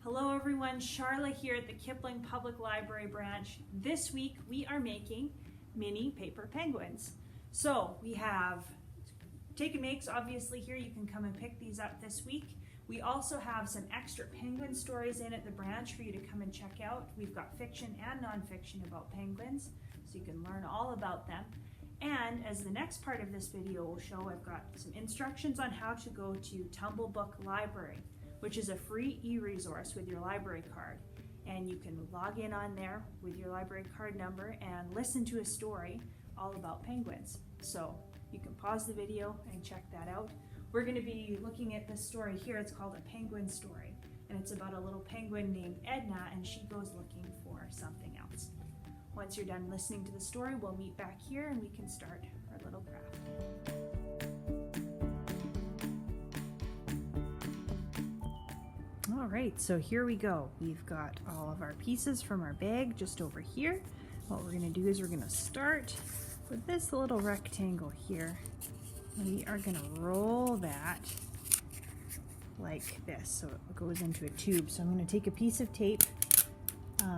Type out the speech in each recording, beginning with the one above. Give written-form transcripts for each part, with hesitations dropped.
Hello everyone, Charla here at the Kipling Public Library branch. This week we are making mini paper penguins. So we have take and makes obviously here. You can come and pick these up this week. We also have some extra penguin stories in at the branch for you to come and check out. We've got fiction and nonfiction about penguins, so you can learn all about them. And as the next part of this video will show, I've got some instructions on how to go to Tumble Book Library, which is a free e-resource with your library card. And you can log in on there with your library card number and listen to a story all about penguins. So you can pause the video and check that out. We're going to be looking at this story here. It's called A Penguin Story, and it's about a little penguin named Edna, and she goes looking for something else. Once you're done listening to the story, we'll meet back here and we can start our little craft. All right, so here we go. We've got all of our pieces from our bag just over here. What we're going to do is we're going to start with this little rectangle here. We are going to roll that like this so it goes into a tube. So I'm going to take a piece of tape.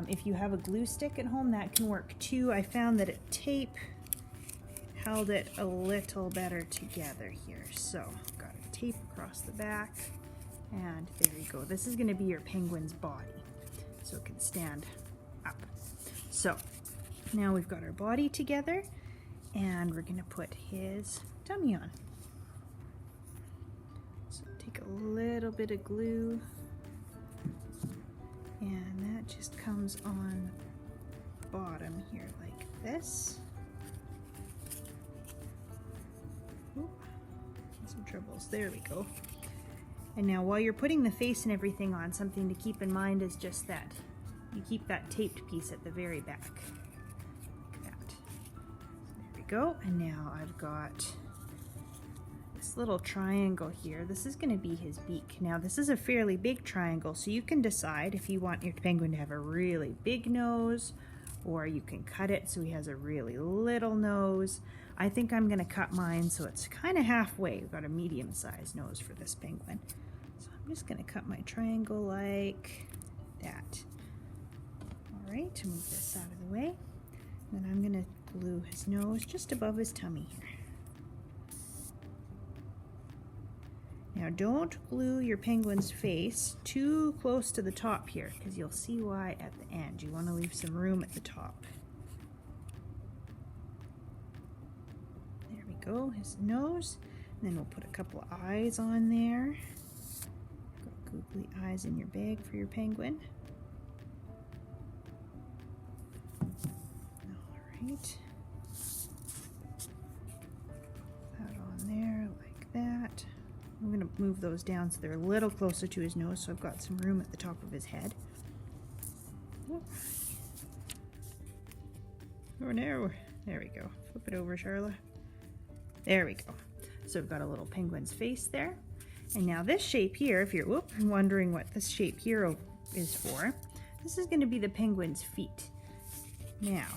If you have a glue stick at home, that can work too. I found that tape held it a little better together here. So I've got a tape across the back. And there you go. This is going to be your penguin's body, so it can stand up. So now we've got our body together, and we're going to put his tummy on. So take a little bit of glue, and that just comes on the bottom here like this. Ooh, some troubles. There we go. And now while you're putting the face and everything on, something to keep in mind is just that you keep that taped piece at the very back, like that. There we go. And now I've got this little triangle here. This is going to be his beak. Now this is a fairly big triangle, so you can decide if you want your penguin to have a really big nose, or you can cut it so he has a really little nose. I think I'm going to cut mine so it's kind of halfway. We've got a medium-sized nose for this penguin. So I'm just going to cut my triangle like that. All right, to move this out of the way. Then I'm going to glue his nose just above his tummy here. Now don't glue your penguin's face too close to the top here, because you'll see why at the end. You want to leave some room at the top. There we go, his nose. And then we'll put a couple of eyes on there. Got googly eyes in your bag for your penguin. All right. That on there like that. I'm going to move those down so they're a little closer to his nose, so I've got some room at the top of his head. Oh, no. There we go. Flip it over, Charla. There we go. So we've got a little penguin's face there. And now this shape here, if you're wondering what this shape here is for, this is going to be the penguin's feet. Now,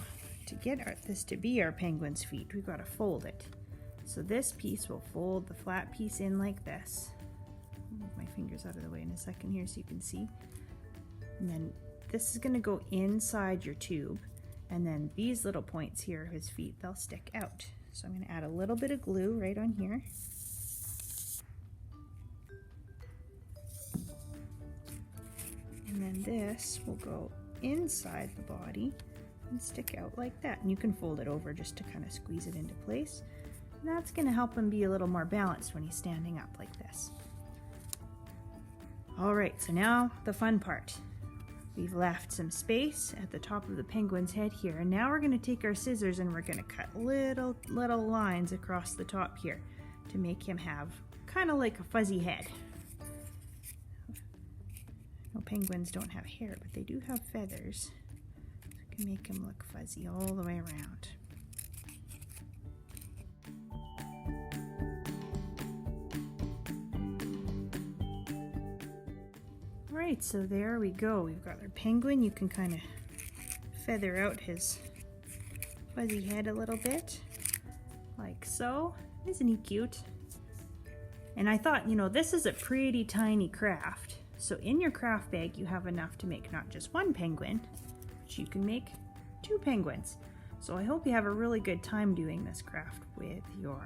to get this to be our penguin's feet, we've got to fold it. So this piece will fold the flat piece in like this. I'll move my fingers out of the way in a second here so you can see. And then this is going to go inside your tube. And then these little points here, his feet, they'll stick out. So I'm going to add a little bit of glue right on here. And then this will go inside the body and stick out like that. And you can fold it over just to kind of squeeze it into place. That's going to help him be a little more balanced when he's standing up like this. All right, so now the fun part. We've left some space at the top of the penguin's head here, and now we're going to take our scissors and we're going to cut little lines across the top here to make him have kind of like a fuzzy head. No, penguins don't have hair, but they do have feathers. So we can make him look fuzzy all the way around. Alright, so there we go. We've got our penguin. You can kind of feather out his fuzzy head a little bit, like so. Isn't he cute? And I thought, you know, this is a pretty tiny craft. So in your craft bag, you have enough to make not just one penguin, but you can make 2 penguins. So I hope you have a really good time doing this craft with your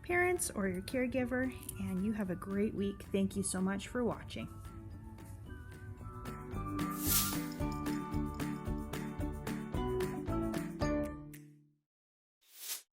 parents or your caregiver, and you have a great week. Thank you so much for watching.